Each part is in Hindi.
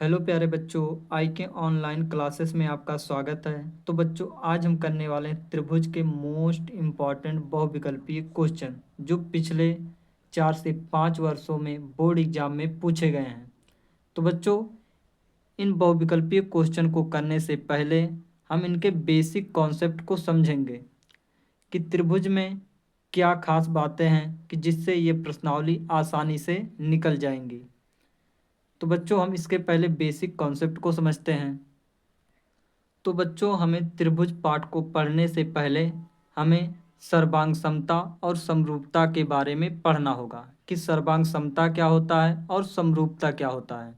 हेलो प्यारे बच्चों, आई के ऑनलाइन क्लासेस में आपका स्वागत है। तो बच्चों, आज हम करने वाले हैं त्रिभुज के मोस्ट इम्पॉर्टेंट बहुविकल्पीय क्वेश्चन जो पिछले 4 से 5 वर्षों में बोर्ड एग्जाम में पूछे गए हैं। तो बच्चों, इन बहुविकल्पीय क्वेश्चन को करने से पहले हम इनके बेसिक कॉन्सेप्ट को समझेंगे कि त्रिभुज में क्या खास बातें हैं कि जिससे ये प्रश्नावली आसानी से निकल जाएंगी। तो बच्चों, हम इसके पहले बेसिक कॉन्सेप्ट को समझते हैं। तो बच्चों, हमें त्रिभुज पाठ को पढ़ने से पहले हमें सर्वांग समता और समरूपता के बारे में पढ़ना होगा कि सर्वांग समता क्या होता है और समरूपता क्या होता है।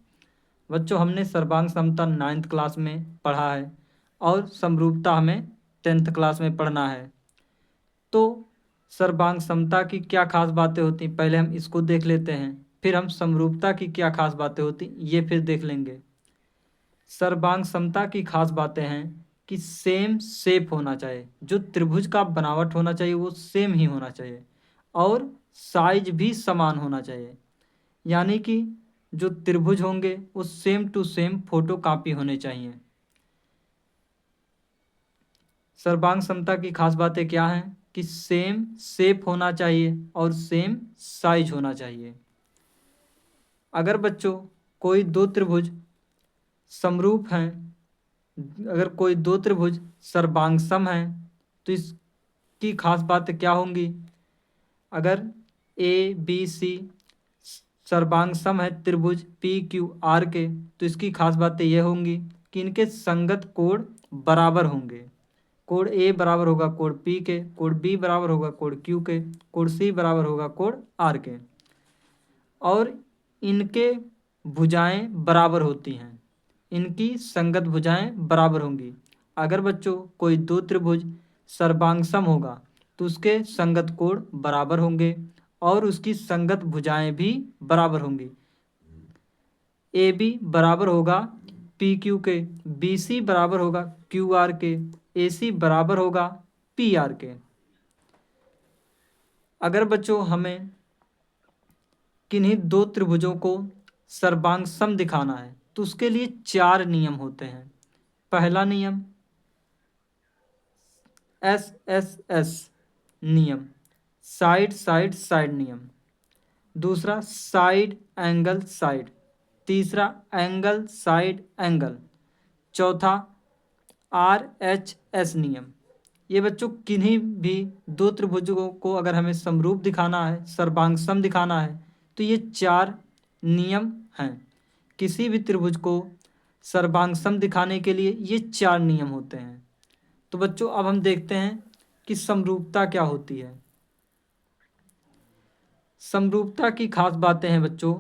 बच्चों, हमने सर्वांग समता 9th क्लास में पढ़ा है और समरूपता हमें 10th क्लास में पढ़ना है। तो सर्वांग समता की क्या खास बातें होती हैं, पहले हम इसको देख लेते हैं, फिर हम समरूपता की क्या खास बातें होती ये फिर देख लेंगे। सर्वांग समता की खास बातें हैं कि सेम शेप होना चाहिए, जो त्रिभुज का बनावट होना चाहिए वो सेम ही होना चाहिए और साइज भी समान होना चाहिए। यानी कि जो त्रिभुज होंगे वो same to same photo copy होने चाहिए। सर्वांग समता की खास बातें क्या हैं कि सेम शेप होना चाहिए और सेम साइज होना चाहिए। अगर बच्चों कोई दो त्रिभुज समरूप हैं, अगर कोई दो त्रिभुज सर्वांगसम हैं तो इसकी खास बातें क्या होंगी। अगर ए बी सी सर्वांगसम है त्रिभुज पी क्यू आर के, तो इसकी खास बातें यह होंगी कि इनके संगत कोण बराबर होंगे। कोण ए बराबर होगा कोण पी के, कोण बी बराबर होगा कोण क्यू के, कोण सी बराबर होगा कोण आर के, और इनके भुजाएं बराबर होती हैं। इनकी संगत भुजाएं बराबर होंगी। अगर बच्चों कोई दो त्रिभुज सर्वांगसम होगा तो उसके संगत कोण बराबर होंगे और उसकी संगत भुजाएं भी बराबर होंगी। ए बी बराबर होगा पी क्यू के, बी सी बराबर होगा क्यू आर के, ए सी बराबर होगा पी आर के। अगर बच्चों हमें किन्हीं दो त्रिभुजों को सर्वांगसम दिखाना है तो उसके लिए 4 नियम होते हैं। पहला नियम एस नियम, साइड साइड साइड नियम। दूसरा साइड एंगल साइड। तीसरा एंगल साइड एंगल। चौथा RHS नियम। ये बच्चों किन्हीं भी दो त्रिभुजों को अगर हमें समरूप दिखाना है, सर्वांगसम दिखाना है, तो ये 4 नियम हैं। किसी भी त्रिभुज को सर्वांगसम दिखाने के लिए ये 4 नियम होते हैं। तो बच्चों अब हम देखते हैं कि समरूपता क्या होती है। समरूपता की खास बातें हैं बच्चों,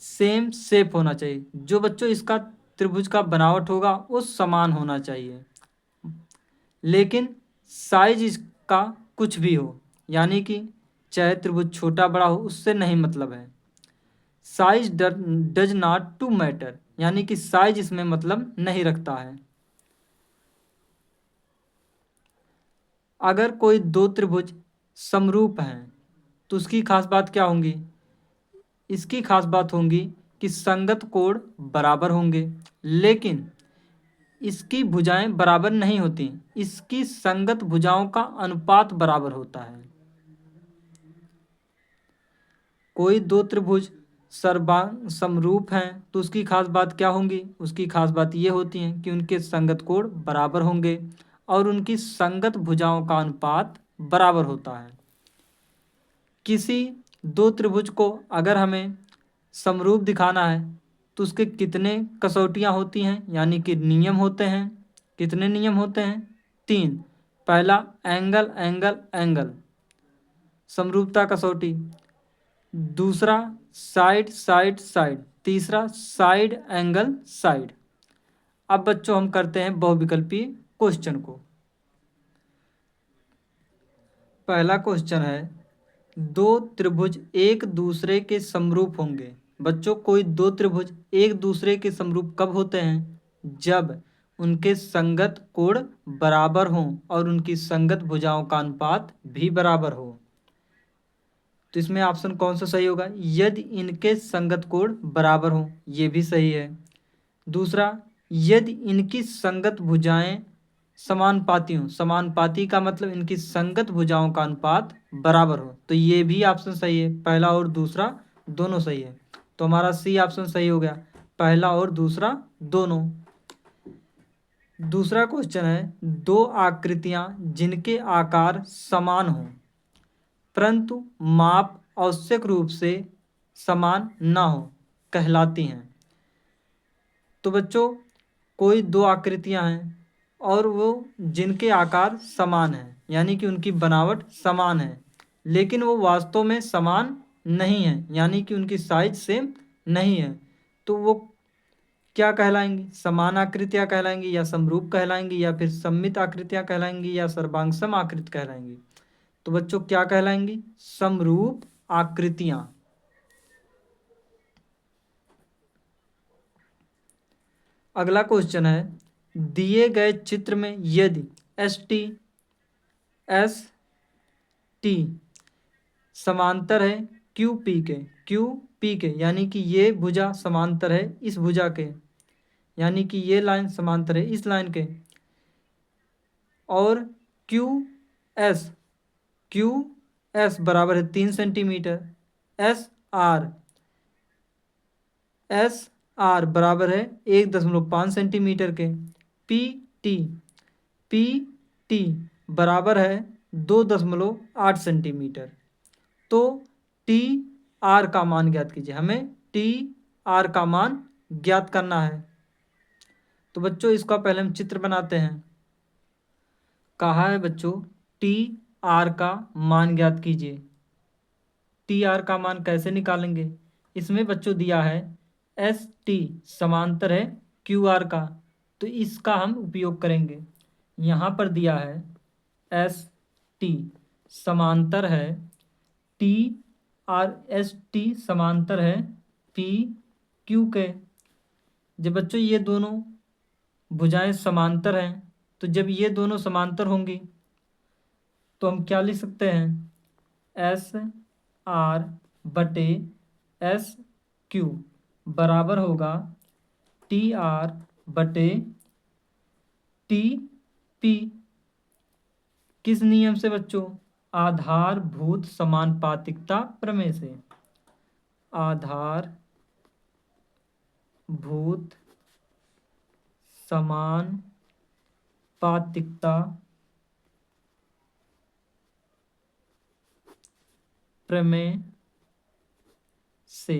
सेम शेप होना चाहिए, जो बच्चों इसका त्रिभुज का बनावट होगा वो समान होना चाहिए, लेकिन साइज इसका कुछ भी हो, यानी कि चाहे त्रिभुज छोटा बड़ा हो उससे नहीं मतलब है। Size does not to matter, यानी कि साइज इसमें मतलब नहीं रखता है। अगर कोई दो त्रिभुज समरूप हैं तो उसकी खास बात क्या होंगी। इसकी खास बात होंगी कि संगत कोण बराबर होंगे, लेकिन इसकी भुजाएं बराबर नहीं होती, इसकी संगत भुजाओं का अनुपात बराबर होता है। कोई दो त्रिभुज सर्वांग समरूप हैं तो उसकी खास बात क्या होंगी। उसकी खास बात ये होती है कि उनके संगत कोण बराबर होंगे और उनकी संगत भुजाओं का अनुपात बराबर होता है। किसी दो त्रिभुज को अगर हमें समरूप दिखाना है तो उसके कितने कसौटियाँ होती हैं, यानी कि नियम होते हैं। कितने नियम होते हैं? 3। पहला एंगल एंगल एंगल, समरूपता कसौटी। दूसरा साइड साइड साइड। तीसरा साइड एंगल साइड। अब बच्चों हम करते हैं बहुविकल्पीय क्वेश्चन को। पहला क्वेश्चन है, दो त्रिभुज एक दूसरे के समरूप होंगे। बच्चों कोई दो त्रिभुज एक दूसरे के समरूप कब होते हैं? जब उनके संगत कोण बराबर हों और उनकी संगत भुजाओं का अनुपात भी बराबर हो। तो इसमें ऑप्शन कौन सा सही होगा? यदि इनके संगत कोण बराबर हों, ये भी सही है। दूसरा, यदि इनकी संगत भुजाएं समानुपाती हों, समानुपाती का मतलब इनकी संगत भुजाओं का अनुपात बराबर हो, तो ये भी ऑप्शन सही है, पहला और दूसरा दोनों सही है। तो हमारा सी ऑप्शन सही हो गया, पहला और दूसरा दोनों। दूसरा क्वेश्चन है, दो आकृतियां जिनके आकार समान हों परंतु माप आवश्यक रूप से समान ना हो कहलाती हैं। तो बच्चों, कोई दो आकृतियां हैं और वो जिनके आकार समान हैं, यानी कि उनकी बनावट समान है, लेकिन वो वास्तव में समान नहीं है, यानी कि उनकी साइज सेम नहीं है, तो वो क्या कहलाएंगी? समान आकृतियां कहलाएंगी, या समरूप कहलाएंगी, या फिर सममित आकृतियां कहलाएंगी, या सर्वांगसम आकृति कहलाएंगी? तो बच्चों क्या कहलाएंगी? समरूप आकृतियां। अगला क्वेश्चन है, दिए गए चित्र में यदि एस टी समांतर है क्यू पी के, यानी कि ये भुजा समांतर है इस भुजा के, यानी कि ये लाइन समांतर है इस लाइन के, और क्यू एस बराबर है 3 सेंटीमीटर, एस आर बराबर है 1.5 सेंटीमीटर के, पी टी बराबर है 2.8 सेंटीमीटर। तो टी आर का मान ज्ञात कीजिए, हमें टी आर का मान ज्ञात करना है। तो बच्चों इसका पहले हम चित्र बनाते हैं। कहा है बच्चों टी आर का मान ज्ञात कीजिए। टी आर का मान कैसे निकालेंगे? इसमें बच्चों दिया है एस टी समांतर है क्यू आर का, तो इसका हम उपयोग करेंगे। यहाँ पर दिया है एस टी समांतर है टी आर, एस टी समांतर है पी क्यू के। जब बच्चों ये दोनों भुजाएं समांतर हैं, तो जब ये दोनों समांतर होंगी तो हम क्या लिख सकते हैं? एस आर बटे एस क्यू बराबर होगा टी आर बटे टी पी। किस नियम से बच्चों? आधारभूत समानुपातिकता प्रमेय से। आधारभूत समानुपातिकता प्रमेय से।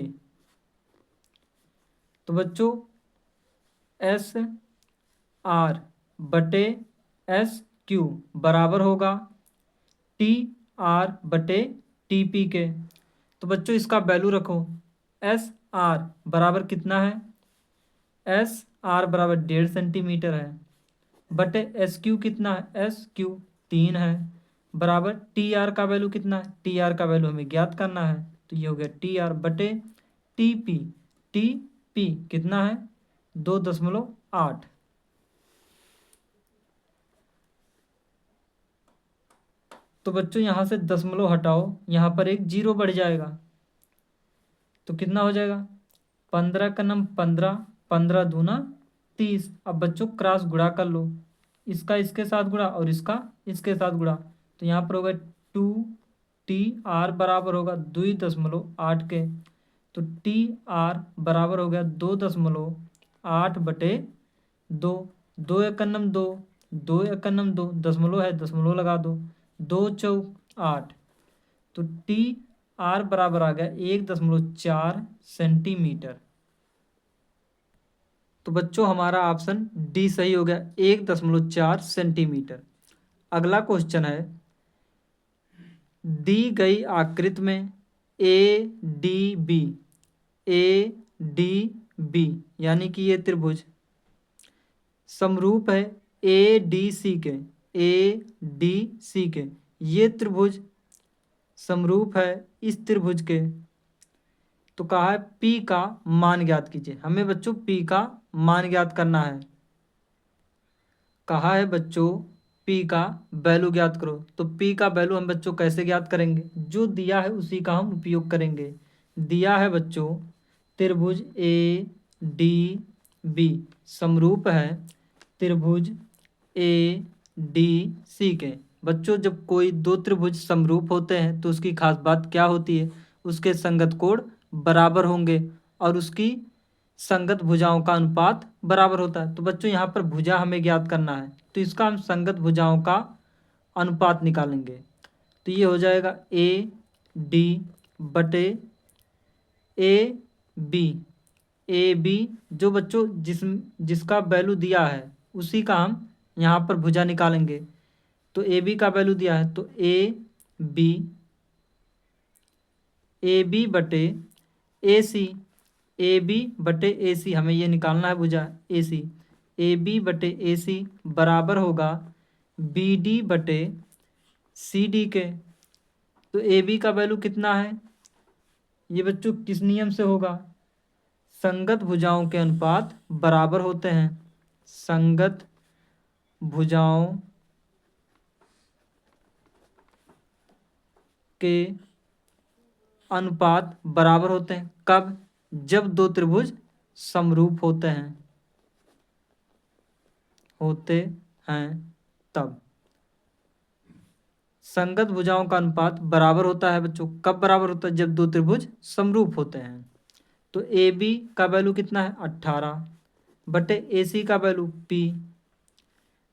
तो बच्चों एस आर बटे एस क्यू बराबर होगा टी आर बटे टी पी के। तो बच्चों इसका वैल्यू रखो, एस आर बराबर कितना है? एस आर बराबर 1.5 सेंटीमीटर है, बटे एस क्यू कितना है? एस क्यू 3 है, बराबर टी आर का वैल्यू कितना है? टी आर का वैल्यू हमें ज्ञात करना है, तो ये हो गया टी आर बटे टी पी कितना है? 2.8। तो बच्चों यहाँ से दशमलव हटाओ, यहाँ पर एक जीरो बढ़ जाएगा, तो कितना हो जाएगा? 15 का नम 15, 15 दूना 30। अब बच्चों क्रॉस गुणा कर लो, इसका इसके साथ गुणा और इसका इसके साथ गुणा, तो यहाँ पर होगा 2 टी आर बराबर होगा 2.8 के, तो टी आर बराबर हो गया 2.8 बटे 2। 2 एक नम 2, 2 एक नम 2, दशमलव है दशमलव लगा दो, 2 चौक 8, तो टी आर बराबर आ गया 1.4 सेंटीमीटर। तो बच्चों हमारा ऑप्शन डी सही हो गया, 1.4 सेंटीमीटर। अगला क्वेश्चन है, दी गई आकृति में ए डी बी यानी कि ये त्रिभुज समरूप है ए डी सी के। ये त्रिभुज समरूप है इस त्रिभुज के। तो कहा है P का मान ज्ञात कीजिए, हमें बच्चों P का मान ज्ञात करना है। कहा है बच्चों P का वैल्यू ज्ञात करो, तो P का वैल्यू हम बच्चों कैसे ज्ञात करेंगे? जो दिया है उसी का हम उपयोग करेंगे। दिया है बच्चों त्रिभुज ए डी बी समरूप है त्रिभुज ए डी सी के। बच्चों, जब कोई दो त्रिभुज समरूप होते हैं तो उसकी खास बात क्या होती है? उसके संगत कोण बराबर होंगे और उसकी संगत भुजाओं का अनुपात बराबर होता है। तो बच्चों, यहाँ पर भुजा हमें ज्ञात करना है, तो इसका हम संगत भुजाओं का अनुपात निकालेंगे। तो ये हो जाएगा ए डी बटे ए बी। ए बी जो बच्चों जिसका वैल्यू दिया है उसी का हम यहाँ पर भुजा निकालेंगे। तो ए बी का वैल्यू दिया है तो बी ए बी बटे ए सी। ए बी बटे ए सी हमें ये निकालना है भुजा ए सी। ए बी बटे ए सी बराबर होगा बी डी बटे सी डी के। तो ए बी का वैल्यू कितना है? ये बच्चों किस नियम से होगा? संगत भुजाओं के अनुपात बराबर होते हैं। संगत भुजाओं के अनुपात बराबर होते हैं। कब? जब दो त्रिभुज समरूप होते हैं तब संगत भुजाओं का अनुपात बराबर होता है। बच्चों, कब बराबर होता है? जब दो त्रिभुज समरूप होते हैं। तो ए बी का वैल्यू कितना है? 18 बटे ए सी का वैल्यू पी,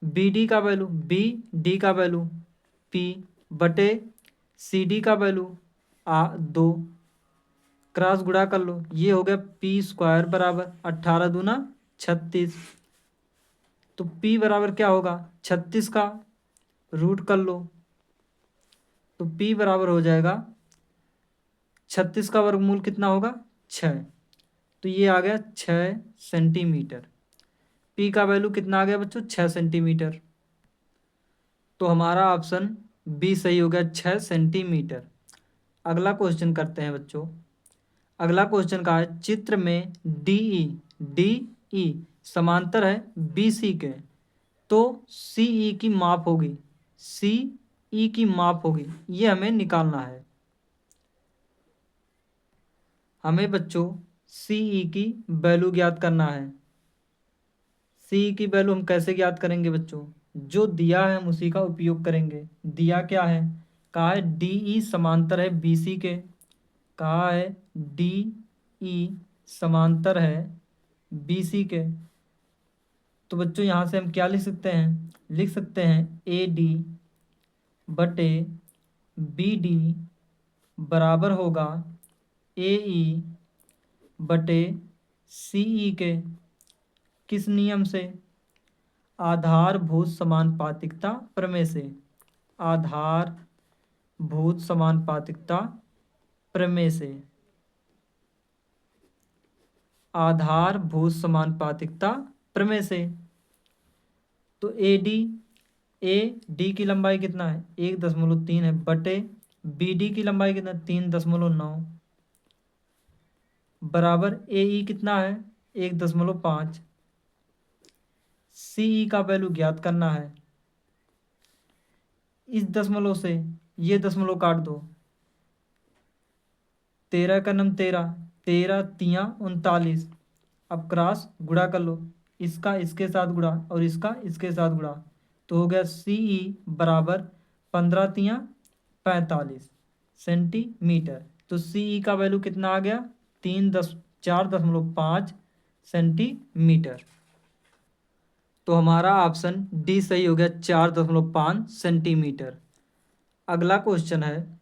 बी डी का वैल्यू बी डी का वैल्यू पी बटे सी डी का वैल्यू 2। क्रॉस गुणा कर लो, ये हो गया पी स्क्वायर बराबर 18 दूना 36। तो पी बराबर क्या होगा? 36 का रूट कर लो तो पी बराबर हो जाएगा 36 का वर्गमूल कितना होगा? 6। तो ये आ गया 6 सेंटीमीटर। पी का वैल्यू कितना आ गया बच्चों? 6 सेंटीमीटर। तो हमारा ऑप्शन बी सही हो गया, 6 सेंटीमीटर। अगला क्वेश्चन करते हैं बच्चों। अगला क्वेश्चन का है चित्र में डी ई समांतर है बी सी के, तो सी ई की माप होगी। सी ई की माप होगी, ये हमें निकालना है। हमें बच्चों सी ई की वैल्यू ज्ञात करना है। सी ई की वैल्यू हम कैसे ज्ञात करेंगे बच्चों? जो दिया है हम उसी का उपयोग करेंगे। दिया क्या है? कहा है डी ई समांतर है बी सी के। कहा है डी ई समांतर है बी सी के। तो बच्चों यहाँ से हम क्या लिख सकते हैं? लिख सकते हैं ए डी बटे बी डी बराबर होगा ए ई बटे सी ई के। किस नियम से? आधारभूत समानुपातिकता प्रमेय से। आधारभूत समानुपातिकता प्रमेय से। आधारभूत समानुपातिकता प्रमेय से। तो ए डी की लंबाई कितना है? 1.3 है बटे बी डी की लंबाई कितना? 3.9 बराबर ए ई कितना है? 1.5। सी ई का वैल्यू ज्ञात करना है। इस दशमलव से ये दशमलव काट दो, 13 का नम 13, 13 तियाँ 39। अब क्रॉस गुणा कर लो, इसका इसके साथ गुणा और इसका इसके साथ गुणा, तो हो गया सी ई बराबर 15 तियाँ 45 सेंटीमीटर। तो सी ई का वैल्यू कितना आ गया? 4.5 सेंटीमीटर। तो हमारा ऑप्शन डी सही हो गया, 4.5 सेंटीमीटर। अगला क्वेश्चन है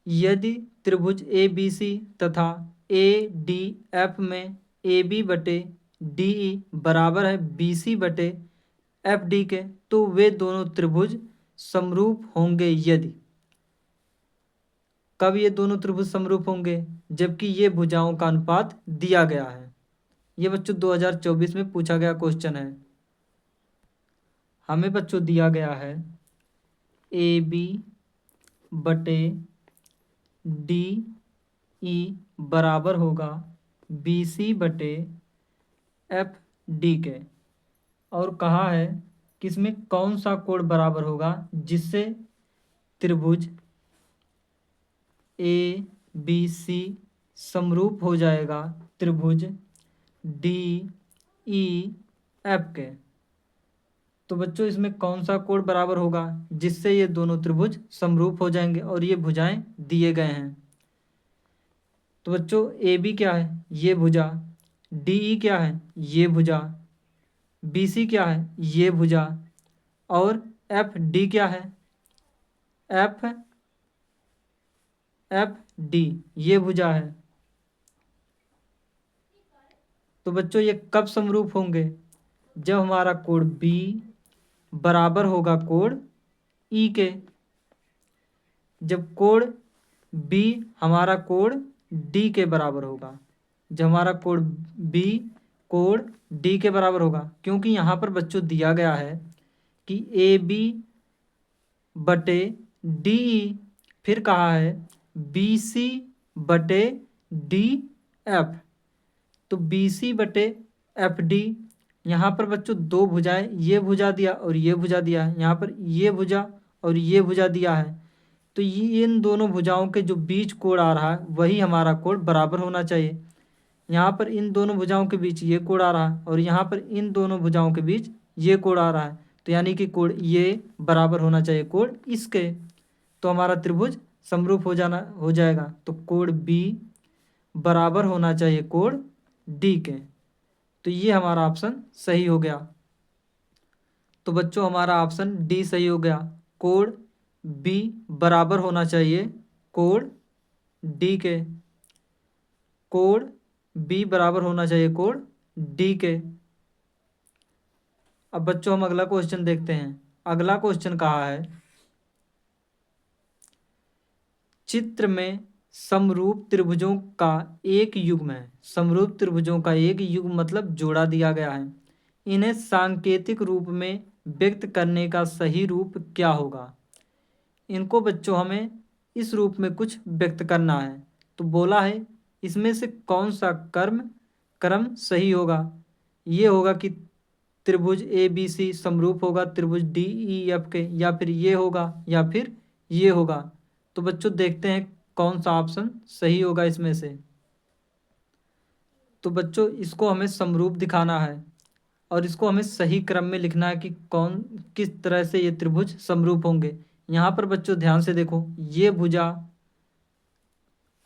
यदि त्रिभुज ए बी सी तथा ए डी एफ में ए बी बटे डी ई बराबर है बी सी बटे एफ डी के, तो वे दोनों त्रिभुज समरूप होंगे यदि। कब ये दोनों त्रिभुज समरूप होंगे? जबकि ये भुजाओं का अनुपात दिया गया है। ये बच्चों 2024 में पूछा गया क्वेश्चन है। हमें बच्चों दिया गया है ए बी बटे डी ई बराबर होगा बी सी बटे एफ डी के, और कहा है कि इसमें कौन सा कोण बराबर होगा जिससे त्रिभुज ए बी सी समरूप हो जाएगा त्रिभुज डी ई एफ के। तो बच्चों इसमें कौन सा कोण बराबर होगा जिससे ये दोनों त्रिभुज समरूप हो जाएंगे और ये भुजाएं दिए गए हैं। तो बच्चों ए बी क्या है, ये भुजा। डी ई क्या है, ये भुजा। बी सी क्या है, ये भुजा। और एफ डी क्या है, एफ एफ डी ये भुजा है। तो बच्चों ये कब समरूप होंगे, जब हमारा कोण बी बराबर होगा कोण ई के। जब कोण बी हमारा कोण डी के बराबर होगा, जब हमारा कोण बी कोण डी के बराबर होगा, क्योंकि यहाँ पर बच्चों दिया गया है कि ए बी बटे डी ई, फिर कहा है बी सी बटे डी एफ। तो बी सी बटे एफ डी, यहाँ पर बच्चों दो भुजाएं, ये भुजा दिया और ये भुजा दिया है, यहाँ पर ये भुजा और ये भुजा दिया है। तो ये इन दोनों भुजाओं के जो बीच कोण आ रहा है वही हमारा कोण बराबर होना चाहिए। यहाँ पर इन दोनों भुजाओं के बीच ये कोण आ रहा है और यहाँ पर इन दोनों भुजाओं के बीच ये कोण आ रहा है, तो यानी कि कोण ये बराबर होना चाहिए कोण इसके। तो हमारा त्रिभुज समरूप हो जाएगा। तो कोण बी बराबर होना चाहिए कोण डी के। तो ये हमारा ऑप्शन सही हो गया। तो बच्चों हमारा ऑप्शन डी सही हो गया, कोण बी बराबर होना चाहिए कोण डी के। कोण बी बराबर होना चाहिए कोण डी के। अब बच्चों हम अगला क्वेश्चन देखते हैं। अगला क्वेश्चन कहा है, चित्र में समरूप त्रिभुजों का एक युग्म है। समरूप त्रिभुजों का एक युग्म मतलब जोड़ा दिया गया है। इन्हें सांकेतिक रूप में व्यक्त करने का सही रूप क्या होगा। इनको बच्चों हमें इस रूप में कुछ व्यक्त करना है। तो बोला है इसमें से कौन सा क्रम सही होगा। ये होगा कि त्रिभुज ए बी सी समरूप होगा त्रिभुज डी ई एफ के, या फिर ये होगा या फिर ये होगा। तो बच्चों देखते हैं कौन सा ऑप्शन सही होगा इसमें से। तो बच्चों इसको हमें समरूप दिखाना है और इसको हमें सही क्रम में लिखना है कि कौन किस तरह से ये त्रिभुज समरूप होंगे। यहाँ पर बच्चों ध्यान से देखो, ये भुजा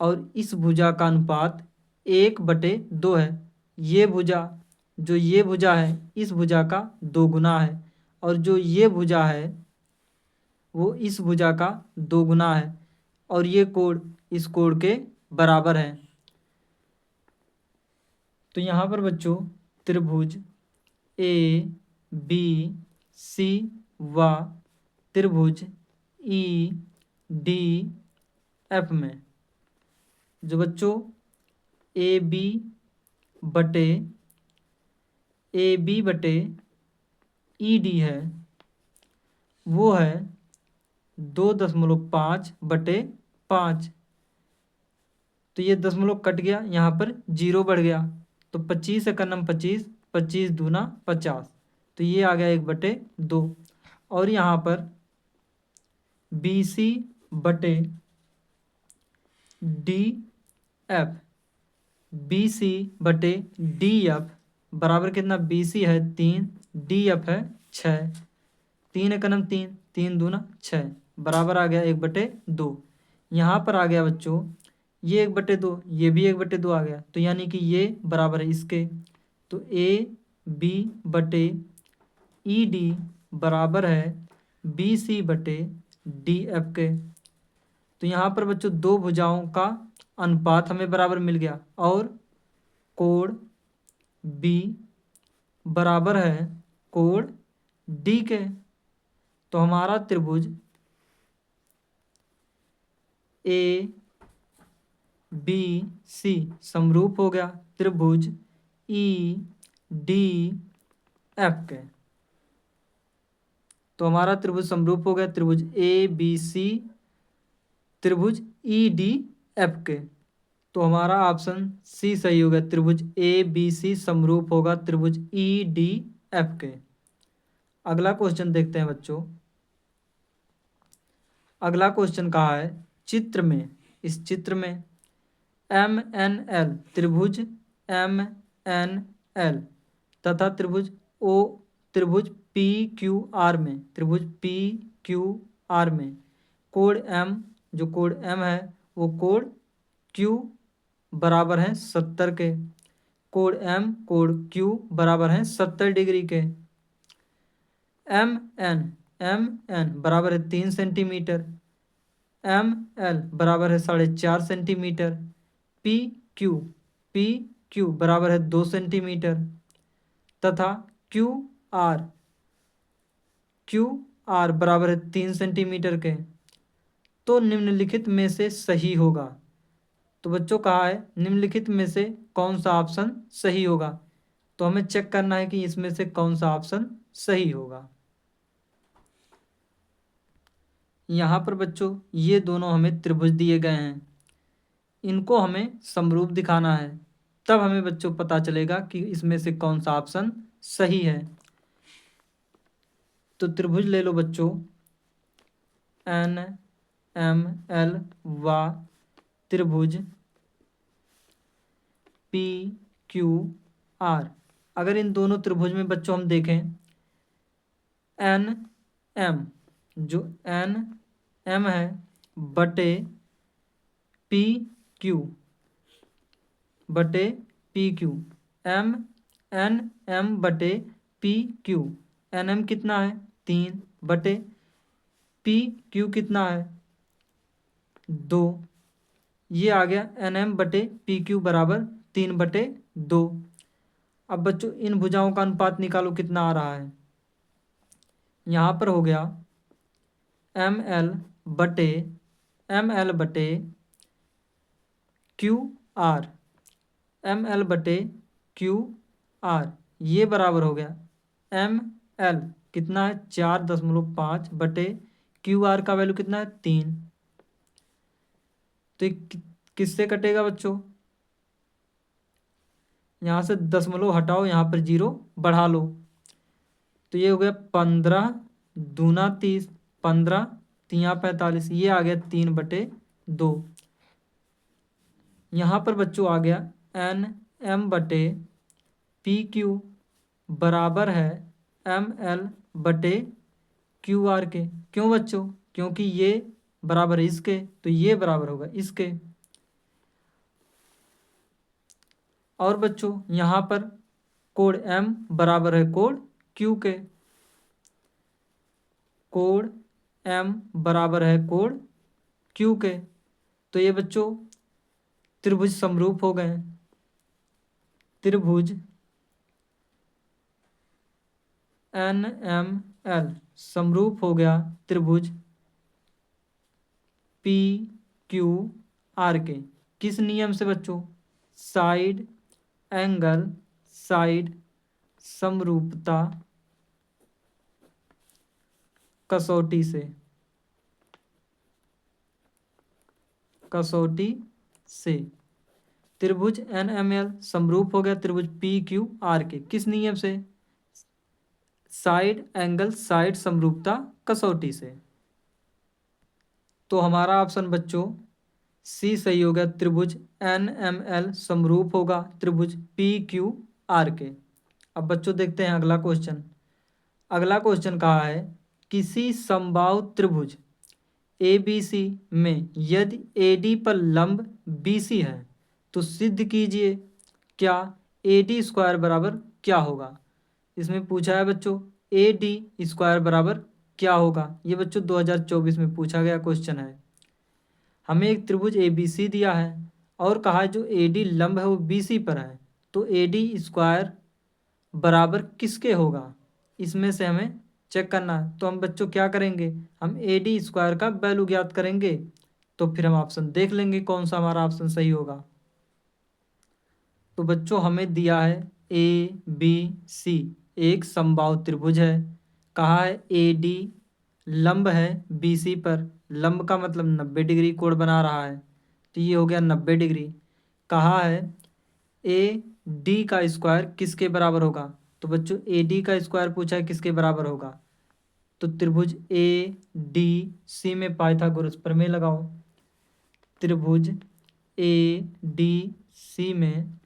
और इस भुजा का अनुपात 1/2 है। ये भुजा जो ये भुजा है इस भुजा का 2 गुना है, और जो ये भुजा है वो इस भुजा का 2 गुना है, और ये कोण इस कोण के बराबर है। तो यहाँ पर बच्चों त्रिभुज ए बी सी व त्रिभुज ई डी एफ में जो बच्चों ए बी बटे ई डी है वो है 2.5/5। तो ये दशमलव कट गया, यहाँ पर 0 बढ़ गया। तो 25 से करना 25, 25 दूना 50, तो ये आ गया 1/2। और यहाँ पर बी सी बटे डी एफ, बी सी बटे डी एफ बराबर कितना, बी सी है 3, डी एफ है 6, 3 एकनम 3, 3 दूना 6 बराबर आ गया 1/2। यहाँ पर आ गया बच्चों ये 1/2, ये भी 1/2 आ गया, तो यानी कि ये बराबर है इसके। तो ए बी बटे ई डी बराबर है बी सी बटे डी एफ के। तो यहाँ पर बच्चों दो भुजाओं का अनुपात हमें बराबर मिल गया, और कोण बी बराबर है कोण डी के। तो हमारा त्रिभुज ए बी सी समरूप हो गया त्रिभुज ई डी एफ के। तो हमारा त्रिभुज समरूप हो गया त्रिभुज ए बी सी त्रिभुज ई डी एफ के। तो हमारा ऑप्शन सी सही होगा, त्रिभुज ए बी सी समरूप होगा त्रिभुज ई डी एफ के। अगला क्वेश्चन देखते हैं बच्चों। अगला क्वेश्चन कहा है, चित्र में इस चित्र में एम एन एल त्रिभुज एम एन एल तथा त्रिभुज पी क्यू आर में, त्रिभुज पी क्यू आर में कोण एम, जो कोण एम है वो कोण क्यू बराबर है 70 के, कोण एम कोण क्यू बराबर है 70 डिग्री के। एम एन बराबर है 3 सेंटीमीटर, एम एल बराबर है 4.5 सेंटीमीटर, पी क्यू बराबर है 2 सेंटीमीटर तथा क्यू आर बराबर है 3 सेंटीमीटर के। तो निम्नलिखित में से सही होगा। तो बच्चों कहा है निम्नलिखित में से कौन सा ऑप्शन सही होगा, तो हमें चेक करना है कि इसमें से कौन सा ऑप्शन सही होगा। यहाँ पर बच्चों ये दोनों हमें त्रिभुज दिए गए हैं, इनको हमें समरूप दिखाना है, तब हमें बच्चों पता चलेगा कि इसमें से कौन सा ऑप्शन सही है। तो त्रिभुज ले लो बच्चों एन एम एल व त्रिभुज पी क्यू आर। अगर इन दोनों त्रिभुज में बच्चों हम देखें एन एम, जो एन एम है बटे P Q M N M बटे पी क्यू, एन एम कितना है 3 बटे पी क्यू कितना है 2, ये आ गया एन एम बटे पी क्यू बराबर 3/2। अब बच्चों इन भुजाओं का अनुपात निकालो कितना आ रहा है। यहाँ पर हो गया एम एल बटे क्यू आर, एम एल बटे क्यू आर, ये बराबर हो गया एम एल कितना है 4.5 बटे क्यू आर का वैल्यू कितना है 3। तो ये किससे कटेगा बच्चों, यहाँ से दशमलव हटाओ, यहाँ पर 0 बढ़ा लो, तो ये हो गया 15 दूना 30, 15 तिया 45, ये आ गया 3/2। यहाँ पर बच्चों आ गया एन एम बटे पी क्यू बराबर है एम एल बटे क्यू आर के। क्यों बच्चों, क्योंकि ये बराबर है इसके, तो ये बराबर होगा इसके। और बच्चों यहाँ पर कोण एम बराबर है कोण क्यू के, कोण एम बराबर है कोण क्यू के, तो ये बच्चों त्रिभुज समरूप हो गए। त्रिभुज एन एम एल समरूप हो गया त्रिभुज पी क्यू आर के। किस नियम से बच्चों, साइड एंगल साइड समरूपता कसौटी से, त्रिभुज एन एम एल समरूप हो गया त्रिभुज पी क्यू आर के। किस नियम से, साइड एंगल साइड समरूपता कसौटी से। तो हमारा ऑप्शन बच्चों सी सही हो गया, त्रिभुज एन एम एल समरूप होगा त्रिभुज पी क्यू आर के। अब बच्चों देखते हैं अगला क्वेश्चन। अगला क्वेश्चन कहा है किसी समबाहु त्रिभुज ए बी सी में यदि ए डी पर लंब बी सी है तो सिद्ध कीजिए क्या ए डी स्क्वायर बराबर क्या होगा। इसमें पूछा है बच्चों ए डी स्क्वायर बराबर क्या होगा, ये बच्चों 2024 में पूछा गया क्वेश्चन है। हमें एक त्रिभुज ए बी सी दिया है और कहा है जो ए डी लंब है वो बी सी पर है, तो ए डी स्क्वायर बराबर किसके होगा, इसमें से हमें चेक करना है। तो हम बच्चों क्या करेंगे, हम ए डी स्क्वायर का वैल्यू ज्ञात करेंगे, तो फिर हम ऑप्शन देख लेंगे कौन सा हमारा ऑप्शन सही होगा। तो बच्चों हमें दिया है ए बी सी एक समबाहु त्रिभुज है, कहा है ए डी लंब है बी सी पर, लंब का मतलब 90 डिग्री कोण बना रहा है, तो ये हो गया 90 डिग्री। कहा है ए डी का स्क्वायर किसके बराबर होगा, तो बच्चों ए डी का स्क्वायर पूछा है किसके बराबर होगा, तो त्रिभुज ए डी सी में पाइथागोरस प्रमेय लगाओ। त्रिभुज ए डी सी में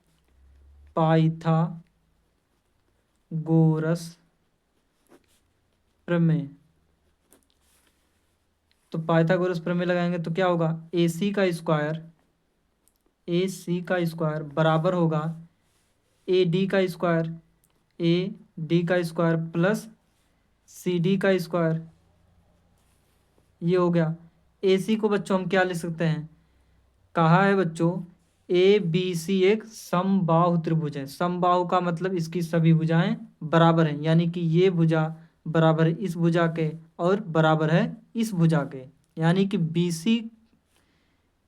पाइथागोरस प्रमेय। तो पाइथागोरस प्रमेय लगाएंगे तो क्या होगा, ए सी का स्क्वायर बराबर होगा ए डी का स्क्वायर, ए डी का स्क्वायर प्लस सी डी का स्क्वायर। ये हो गया। ए सी को बच्चों हम क्या लिख सकते हैं, कहा है बच्चों ए बी सी एक समबाहु त्रिभुज है। समबाहु का मतलब इसकी सभी भुजाएं बराबर हैं, यानी कि ये भुजा बराबर है इस भुजा के और बराबर है इस भुजा के, यानी कि बी सी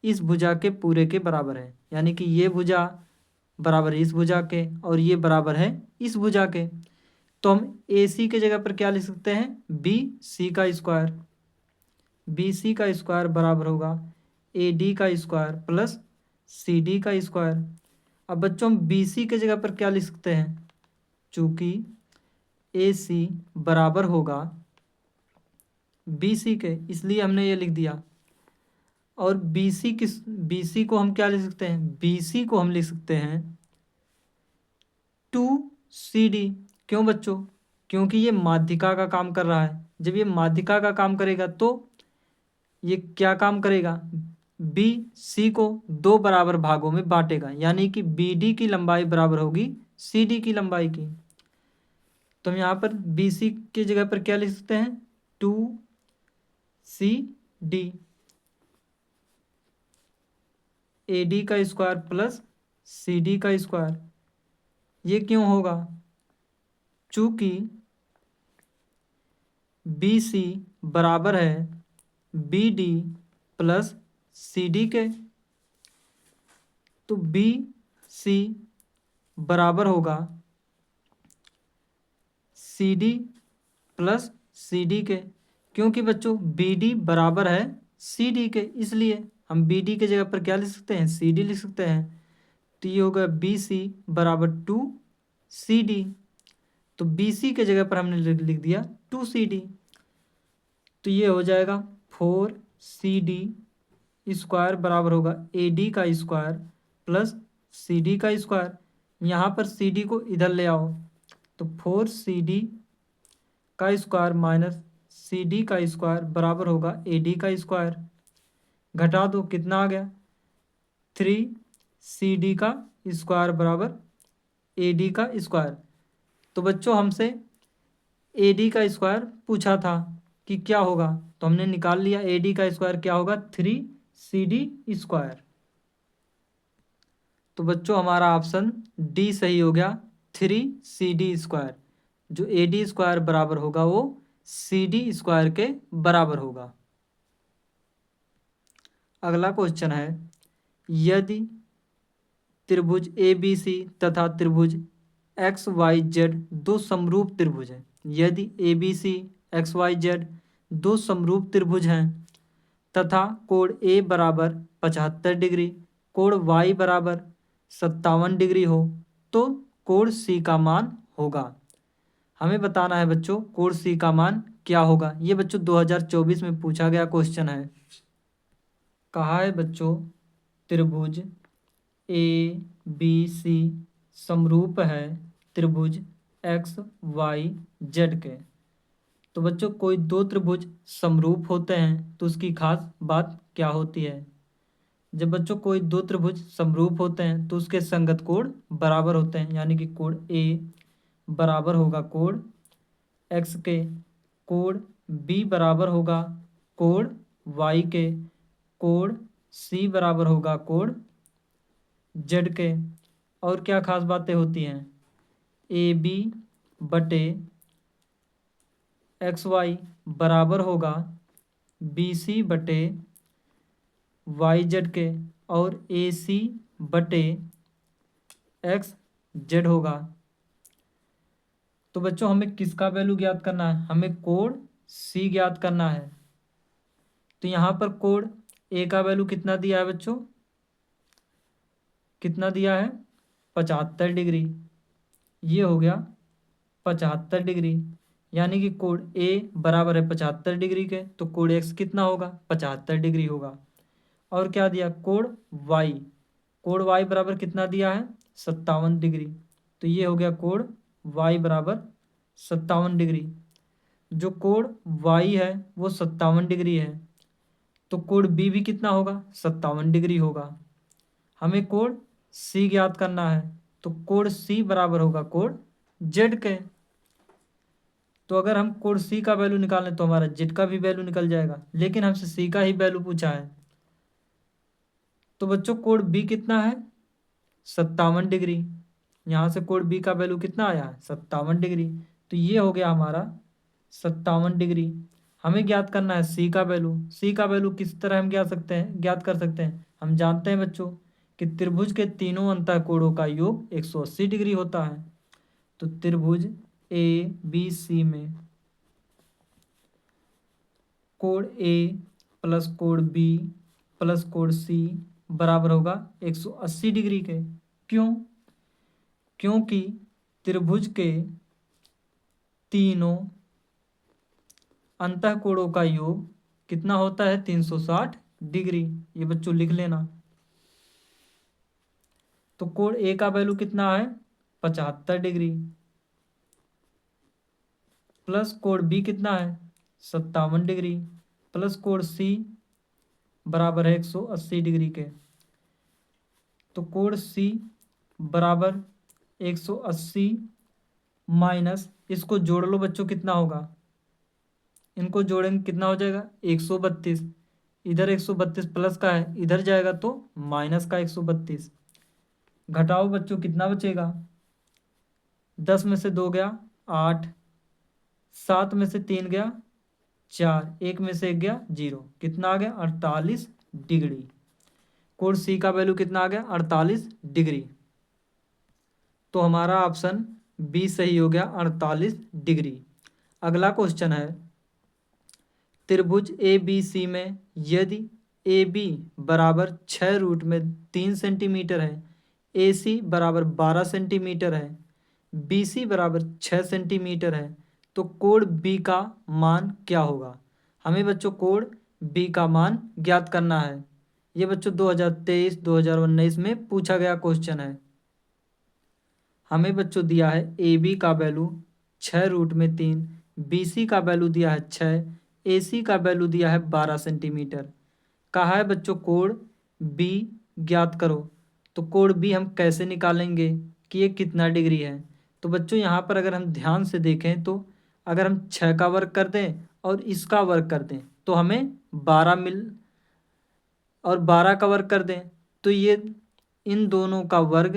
इस भुजा के पूरे के बराबर है, यानी कि ये भुजा बराबर है इस भुजा के और ये बराबर है इस भुजा के। तो हम ए सी के जगह पर क्या लिख सकते हैं, बी सी का स्क्वायर। बी सी का स्क्वायर बराबर होगा ए डी का स्क्वायर प्लस सी डी का स्क्वायर। अब बच्चों हम बी सी के जगह पर क्या लिख सकते हैं, चूंकि ए सी बराबर होगा बी सी के, इसलिए हमने ये लिख दिया। और बी सी को हम क्या लिख सकते हैं, बी सी को हम लिख सकते हैं 2CD। क्यों बच्चों, क्योंकि ये माध्यिका का काम कर रहा है। जब ये माध्यिका का काम करेगा तो ये क्या काम करेगा, बी सी को दो बराबर भागों में बांटेगा, यानी कि बी डी की लंबाई बराबर होगी सी डी की लंबाई की। तो हम यहाँ पर बी सी की जगह पर क्या लिख सकते हैं, 2CD ए डी का स्क्वायर प्लस सी डी का स्क्वायर। ये क्यों होगा, चूंकि बी सी बराबर है B D plus C D के। तो बी सी बराबर होगा C D plus C D के, क्योंकि बच्चों बी डी बराबर है सी डी के, इसलिए हम बी डी के जगह पर क्या लिख सकते हैं, सी डी लिख सकते हैं। तो ये होगा बी सी बराबर 2CD। तो बी सी के जगह पर हमने लिख दिया 2CD। तो ये हो जाएगा 4CD स्क्वायर बराबर होगा ए डी का स्क्वायर प्लस सी डी का स्क्वायर। यहाँ पर सी डी को इधर ले आओ, तो 4CD का स्क्वायर माइनस सी डी का स्क्वायर बराबर होगा ए डी का स्क्वायर। घटा दो, कितना आ गया, 3CD का स्क्वायर बराबर ए डी का स्क्वायर। तो बच्चों हमसे ए डी का स्क्वायर पूछा था कि क्या होगा, तो हमने निकाल लिया ए डी का स्क्वायर क्या होगा, 3CD स्क्वायर। तो बच्चों हमारा ऑप्शन डी सही हो गया, 3CD स्क्वायर। जो ए डी स्क्वायर बराबर होगा वो सी डी स्क्वायर के बराबर होगा। अगला क्वेश्चन है, यदि त्रिभुज ए बी सी तथा त्रिभुज एक्स वाई जेड दो समरूप त्रिभुज हैं, यदि A B C X Y Z दो समरूप त्रिभुज हैं तथा कोण ए बराबर 75 डिग्री, कोण वाई बराबर 57 डिग्री हो, तो कोण सी का मान होगा। हमें बताना है बच्चों कोण सी का मान क्या होगा। ये बच्चों 2024 में पूछा गया क्वेश्चन है। कहा है बच्चों त्रिभुज ए बी सी समरूप है त्रिभुज एक्स वाई जेड के। तो बच्चों कोई दो त्रिभुज समरूप होते हैं तो उसकी खास बात क्या होती है। जब बच्चों कोई दो त्रिभुज समरूप होते हैं तो उसके संगत कोण बराबर होते हैं, यानी कि कोण ए बराबर होगा कोण एक्स के, कोण बी बराबर होगा कोण वाई के, कोण सी बराबर होगा कोण जेड के। और क्या खास बातें होती हैं, ए बी बटे एक्स वाई बराबर होगा बी सी बटे वाई जेड के, और ए सी बटे एक्स जेड होगा। तो बच्चों हमें किसका वैल्यू ज्ञात करना है, हमें कोण सी ज्ञात करना है। तो यहाँ पर कोण ए का वैल्यू कितना दिया है बच्चों, कितना दिया है 75 डिग्री। ये हो गया 75 डिग्री, यानी कि कोण ए बराबर है 75 डिग्री के, तो कोण एक्स कितना होगा 75 डिग्री होगा। और क्या दिया, कोण वाई बराबर कितना दिया है 57 डिग्री। तो ये हो गया कोण y बराबर 57 डिग्री। जो कोण y है वो 57 डिग्री है, तो कोण b भी कितना होगा? 57 डिग्री होगा। हमें कोण c ज्ञात करना है, तो कोण c बराबर होगा कोण z के। तो अगर हम कोण c का वैल्यू निकालें तो हमारा z का भी वैल्यू निकल जाएगा, लेकिन हमसे c का ही वैल्यू पूछा है। तो बच्चों कोण b कितना है? 57 डिग्री। यहाँ से कोण b का वैल्यू कितना आया? 57 डिग्री। तो ये हो गया हमारा 57 डिग्री। हमें ज्ञात करना है c का वैल्यू। c का वैल्यू किस तरह हम ज्ञात कर सकते हैं? हम जानते हैं बच्चों कि त्रिभुज के तीनों अंतःकोणों का योग 180 डिग्री होता है। तो त्रिभुज ए बी सी में कोण ए प्लस कोण बी प्लस कोण सी बराबर होगा 180 डिग्री के। क्यों? क्योंकि त्रिभुज के तीनों अंतःकोणों का योग कितना होता है? 360 डिग्री। ये बच्चों लिख लेना। तो कोण ए का वैल्यू कितना है? 75 डिग्री प्लस कोण बी कितना है? 57 डिग्री प्लस कोण सी बराबर है 180 डिग्री के। तो कोण सी बराबर 180 माइनस, इसको जोड़ लो बच्चों, कितना होगा? इनको जोड़ेंगे कितना हो जाएगा? 132। इधर 132 प्लस का है, इधर जाएगा तो माइनस का 132। घटाओ बच्चों, कितना बचेगा? 10 में से 2 गया 8, 7 में से 3 गया 4, 1 में से 1 गया 0। कितना आ गया? 48 डिग्री। कोण सी का वैल्यू कितना आ गया? 48 डिग्री। तो हमारा ऑप्शन बी सही हो गया, 48 डिग्री। अगला क्वेश्चन है, त्रिभुज ए बी सी में यदि ए बी बराबर 6 रूट में 3 सेंटीमीटर है, ए सी बराबर 12 सेंटीमीटर है, बी सी बराबर 6 सेंटीमीटर है, तो कोण बी का मान क्या होगा? हमें बच्चों कोण बी का मान ज्ञात करना है। ये बच्चों 2023-2019 में पूछा गया क्वेश्चन है। हमें बच्चों दिया है ए बी का वैल्यू 6 रूट में 3, बी सी का वैल्यू दिया है 6, ए सी का वैल्यू दिया है 12 सेंटीमीटर। कहा है बच्चों कोण बी ज्ञात करो। तो कोण बी हम कैसे निकालेंगे कि ये कितना डिग्री है? तो बच्चों यहाँ पर अगर हम ध्यान से देखें तो अगर हम 6 का वर्ग कर दें और इसका वर्ग कर दें तो हमें 12 और 12 का वर्ग कर दें तो ये इन दोनों का वर्ग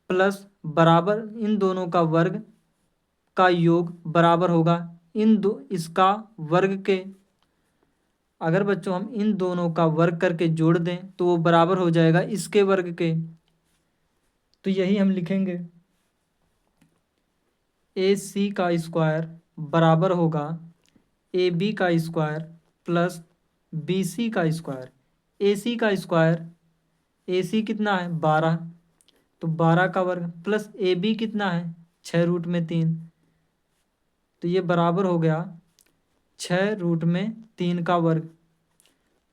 प्लस बराबर इन दोनों का वर्ग का योग बराबर होगा इसका वर्ग के। अगर बच्चों हम इन दोनों का वर्ग करके जोड़ दें तो वो बराबर हो जाएगा इसके वर्ग के। तो यही हम लिखेंगे, ए सी का स्क्वायर बराबर होगा ए बी का स्क्वायर प्लस बी सी का स्क्वायर। ए सी का स्क्वायर, ए सी कितना है? 12, तो 12 का वर्ग प्लस ए बी कितना है? 6 रूट में 3, तो ये बराबर हो गया 6 रूट में 3 का वर्ग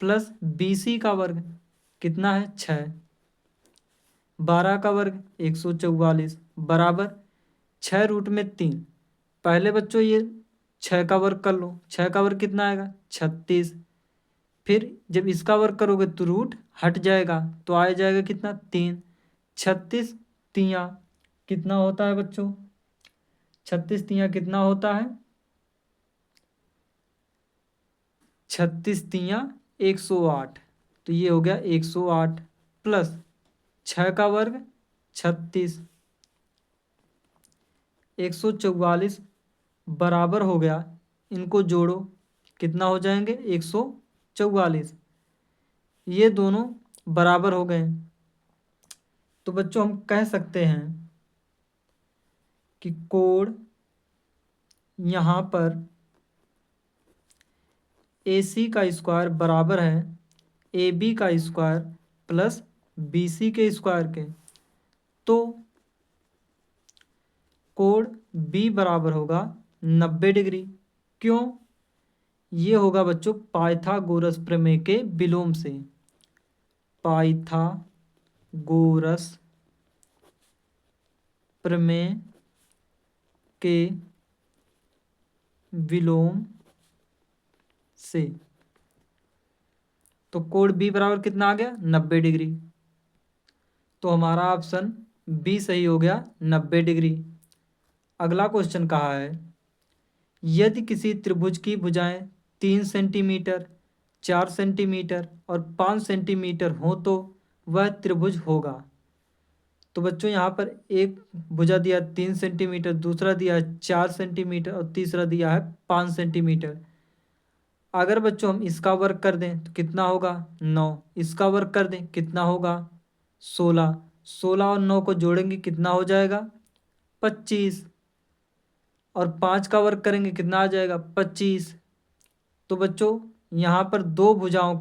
प्लस बी सी का वर्ग कितना है? 6, 12 का वर्ग 144 बराबर 6 रूट में 3। पहले बच्चों ये 6 का वर्ग कर लो, 6 का वर्ग कितना आएगा? 36। फिर जब इसका वर्ग करोगे तो रूट हट जाएगा तो आ जाएगा कितना? 3। 36 तियाँ कितना होता है बच्चों? 36 तियाँ कितना होता है? 36 तियाँ 108। तो ये हो गया 108 प्लस 6 का वर्ग 36, 144 बराबर हो गया, इनको जोड़ो कितना हो जाएंगे? 144। ये दोनों बराबर हो गए। तो बच्चों हम कह सकते हैं कि कोण यहाँ पर ए सी का स्क्वायर बराबर है ए बी का स्क्वायर प्लस बी सी के स्क्वायर के। तो कोण बी बराबर होगा 90 डिग्री। क्यों? ये होगा बच्चों पाइथागोरस प्रमेय के विलोम से। पाइथागोरस प्रमेय के विलोम से। तो कोण बी बराबर कितना आ गया, 90 डिग्री। तो हमारा ऑप्शन बी सही हो गया, 90 डिग्री। अगला क्वेश्चन कहा है, यदि किसी त्रिभुज की भुजाएं 3 सेंटीमीटर, 4 सेंटीमीटर और 5 सेंटीमीटर हो तो वह त्रिभुज होगा। तो बच्चों यहाँ पर एक भुजा दिया 3 सेंटीमीटर, दूसरा दिया है 4 सेंटीमीटर और तीसरा दिया है 5 सेंटीमीटर। अगर बच्चों हम इसका वर्ग कर दें तो कितना होगा, 9। इसका वर्ग कर दें कितना होगा, 16। 16 और 9 को जोड़ेंगे कितना हो जाएगा, 25। और 5 का वर्ग करेंगे कितना आ जाएगा, 25। तो बच्चों यहाँ पर दो भुजाओं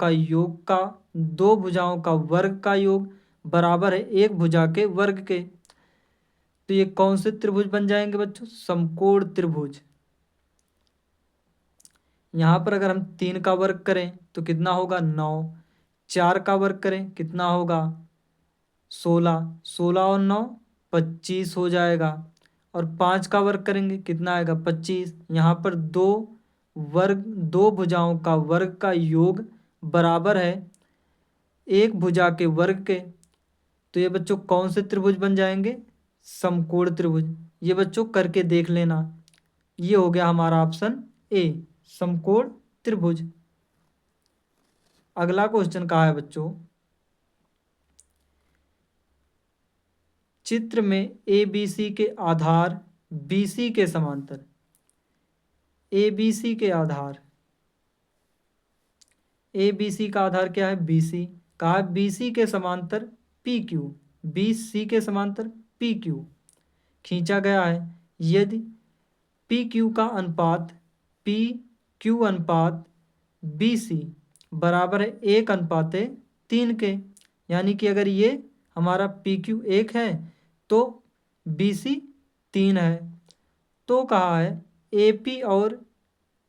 का वर्ग का योग बराबर है एक भुजा के वर्ग के। तो ये कौन से त्रिभुज बन जाएंगे बच्चों, समकोण त्रिभुज। यहाँ पर अगर हम 3 का वर्ग करें तो कितना होगा, 9। 4 का वर्ग करें कितना होगा, 16। 16 और 9 25 हो जाएगा। और 5 का वर्ग करेंगे कितना आएगा, 25। यहाँ पर दो भुजाओं का वर्ग का योग बराबर है एक भुजा के वर्ग के। तो ये बच्चों कौन से त्रिभुज बन जाएंगे, समकोण त्रिभुज। ये बच्चों करके देख लेना। ये हो गया हमारा ऑप्शन ए, समकोण त्रिभुज। अगला क्वेश्चन कहा है बच्चों, चित्र में ए बी सी के आधार बी सी के समांतर। ए बी सी के आधार, ए बी सी का आधार क्या है, बी सी। कहा है बी सी के समांतर पी क्यू, बी सी के समांतर पी क्यू खींचा गया है। यदि पी क्यू का अनुपात पी क्यू अनुपात बी सी बराबर है 1:3 के, यानी कि अगर ये हमारा पी क्यू 1 है तो बी सी 3 है, तो कहा है ए पी और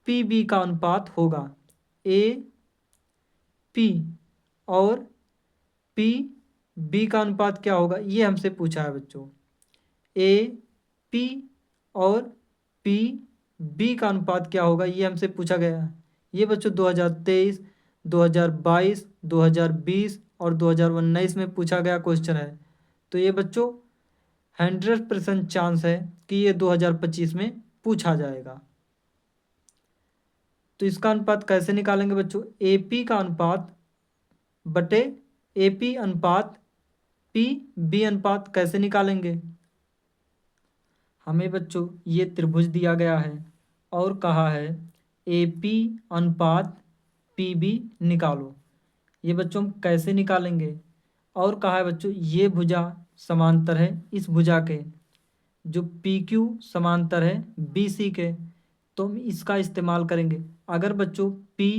पी बी का अनुपात होगा ए पी और पी बी का अनुपात क्या होगा, ये हमसे पूछा है बच्चों। ए पी और पी बी का अनुपात क्या होगा, ये हमसे पूछा गया है। ये बच्चों 2023, 2022, 2020 और 2019 में पूछा गया क्वेश्चन है। तो ये बच्चों 100% चांस है कि ये 2025 में पूछा जाएगा। तो इसका अनुपात कैसे निकालेंगे बच्चों, ए पी का अनुपात बटे ए पी अनुपात पी बी अनुपात कैसे निकालेंगे। हमें बच्चों ये त्रिभुज दिया गया है और कहा है ए पी अनुपात पी बी निकालो। ये बच्चों हम कैसे निकालेंगे, और कहा है बच्चों ये भुजा समांतर है इस भुजा के, जो पी क्यू समांतर है बी सी के, तो हम इसका इस्तेमाल करेंगे। अगर बच्चों पी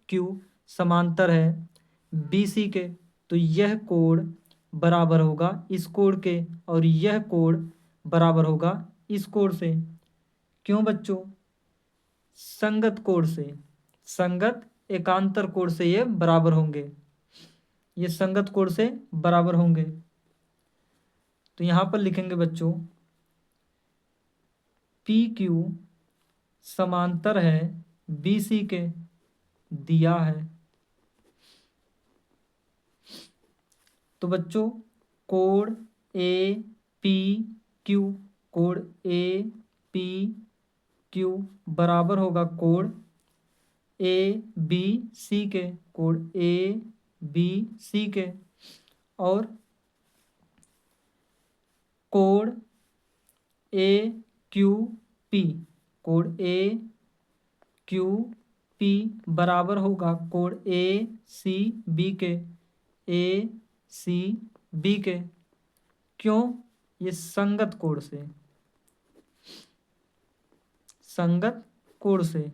क्यू समांतर है बी सी के तो यह कोण बराबर होगा इस कोण के और यह कोण बराबर होगा इस कोण से। क्यों बच्चों, संगत कोण से, संगत एकांतर कोण से ये बराबर होंगे, ये संगत कोण से बराबर होंगे। तो यहाँ पर लिखेंगे बच्चों पी क्यू समांतर है बी सी के, दिया है। तो बच्चों कोण ए पी क्यू, कोण ए पी क्यू बराबर होगा कोण ए बी सी के, कोण ए बी सी के। और कोण ए क्यू पी, कोण ए क्यू पी बराबर होगा कोण ए सी बी के, ए सी बी के। क्यों, ये संगत कोण से, संगत कोण से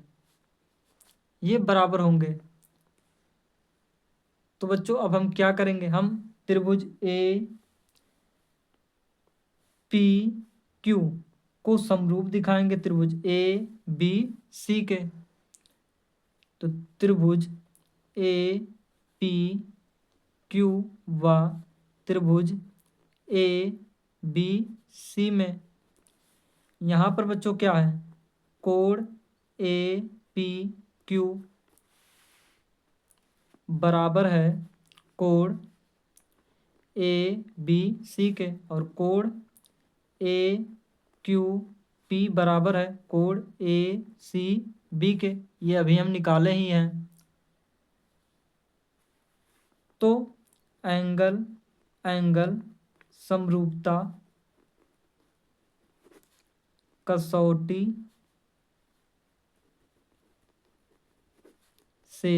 ये बराबर होंगे। तो बच्चों अब हम क्या करेंगे, हम त्रिभुज ए पी क्यू को समरूप दिखाएंगे त्रिभुज ए बी सी के। तो त्रिभुज ए पी क्यू व त्रिभुज ए बी सी में यहाँ पर बच्चों क्या है, कोण ए पी क्यू बराबर है कोण ए बी सी के, और कोण ए क्यू पी बराबर है कोण ए सी बी के। ये अभी हम निकाले ही हैं। तो एंगल एंगल समरूपता कसौटी से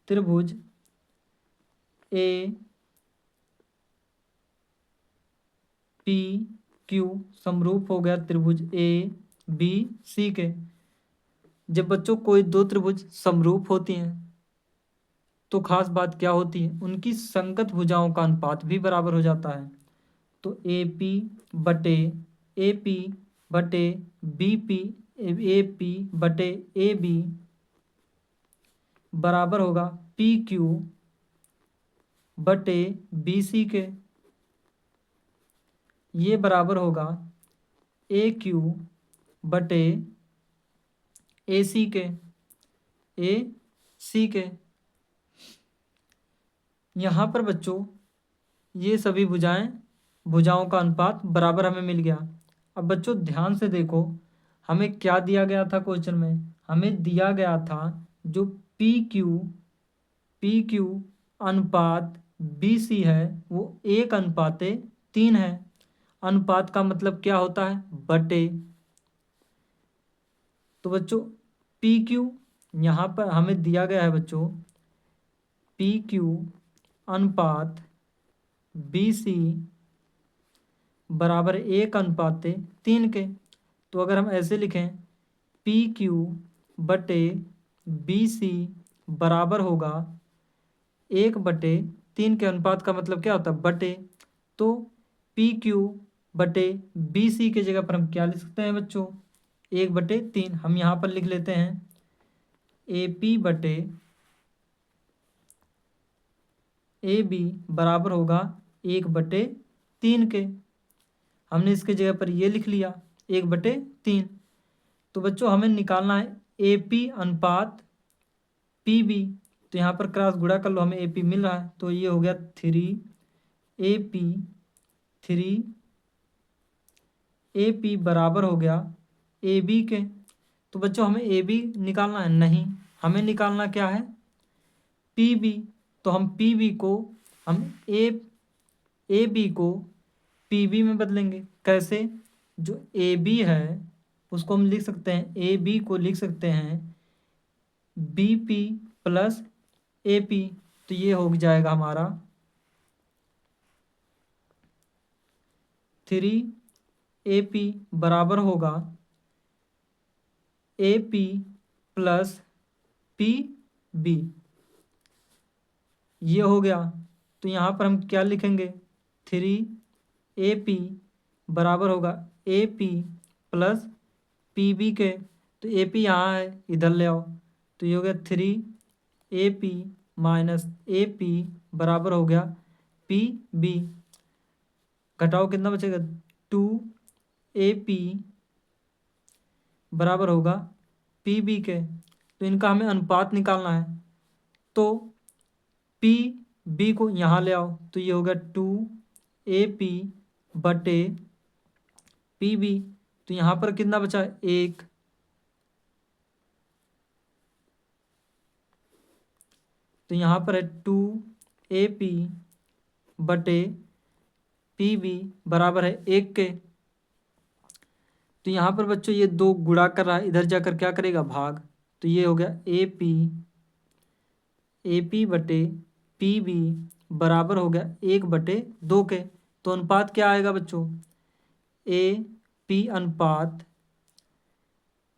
त्रिभुज ए पी क्यू समरूप हो गया त्रिभुज ए बी सी के। जब बच्चों कोई दो त्रिभुज समरूप होती हैं तो खास बात क्या होती है, उनकी संगत भुजाओं का अनुपात भी बराबर हो जाता है। तो ए पी बटे ए पी बटे बी पी ए पी बटे ए बी बराबर होगा पी क्यू बटे बी सी के। ये बराबर होगा ए क्यू बटे ए सी के, ए सी के। यहाँ पर बच्चों ये सभी भुजाओं का अनुपात बराबर हमें मिल गया। अब बच्चों ध्यान से देखो, हमें क्या दिया गया था क्वेश्चन में, हमें दिया गया था जो पी क्यू अनुपात बी सी है वो 1:3 है। अनुपात का मतलब क्या होता है, बटे। तो बच्चों पी क्यू यहाँ पर हमें दिया गया है बच्चों, पी क्यू अनुपात बी सी बराबर 1:3 के। तो अगर हम ऐसे लिखें पी क्यू बटे बी सी बराबर होगा 1/3 के। अनुपात का मतलब क्या होता है, बटे। तो पी क्यू बटे बी सी की जगह पर हम क्या लिख सकते हैं बच्चों, 1/3। हम यहाँ पर लिख लेते हैं ए पी बटे ए बी बराबर होगा 1/3 के। हमने इसके जगह पर ये लिख लिया 1/3। तो बच्चों हमें निकालना है ए पी अनुपात पी बी। तो यहाँ पर क्रॉस गुणा कर लो, हमें ए पी मिल रहा है। तो ये हो गया 3 बराबर हो गया ए बी के। तो बच्चों हमें ए बी निकालना है, नहीं, हमें निकालना क्या है, पी बी। तो हम पी बी को हम ए बी को पी बी में बदलेंगे। कैसे, जो ए बी है उसको हम लिख सकते हैं, ए बी को लिख सकते हैं B P plus A P. तो ये हो जाएगा हमारा 3 बराबर होगा A P plus P B. ये हो गया। तो यहाँ पर हम क्या लिखेंगे, 3 बराबर होगा A P plus P B के। तो ए पी यहाँ है, इधर ले आओ। तो ये हो गया 3 माइनस ए पी बराबर हो गया पी बी। घटाओ कितना बचेगा, 2 बराबर होगा पी बी के। तो इनका हमें अनुपात निकालना है। तो पी बी को यहाँ ले आओ। तो ये होगा 2 बटे पी बी। तो यहाँ पर कितना बचा, 1। तो यहाँ पर है 2 बटे पी बी बराबर है 1 के। तो यहाँ पर बच्चों ये 2 गुणा कर रहा है, इधर जाकर क्या करेगा, भाग। तो ये हो गया ए पी बटे पी बी बराबर हो गया 1/2 के। तो अनुपात क्या आएगा बच्चों, ए पी अनुपात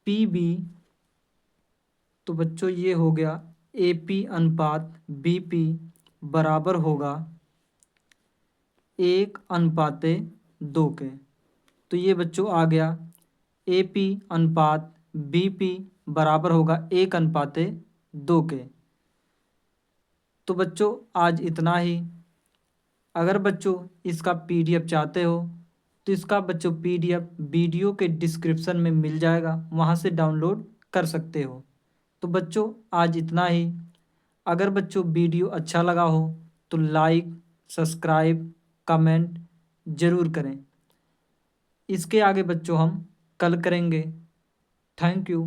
पी बी। तो बच्चों ये हो गया ए पी अनुपात बी पी बराबर होगा 1:2 के। तो ये बच्चों आ गया ए पी अनुपात बी पी बराबर होगा 1:2 के। तो बच्चों आज इतना ही। अगर बच्चों इसका PDF चाहते हो तो इसका बच्चों PDF वीडियो के डिस्क्रिप्शन में मिल जाएगा, वहाँ से डाउनलोड कर सकते हो। तो बच्चों आज इतना ही। अगर बच्चों वीडियो अच्छा लगा हो तो लाइक, सब्सक्राइब, कमेंट ज़रूर करें। इसके आगे बच्चों हम कल करेंगे। Thank you.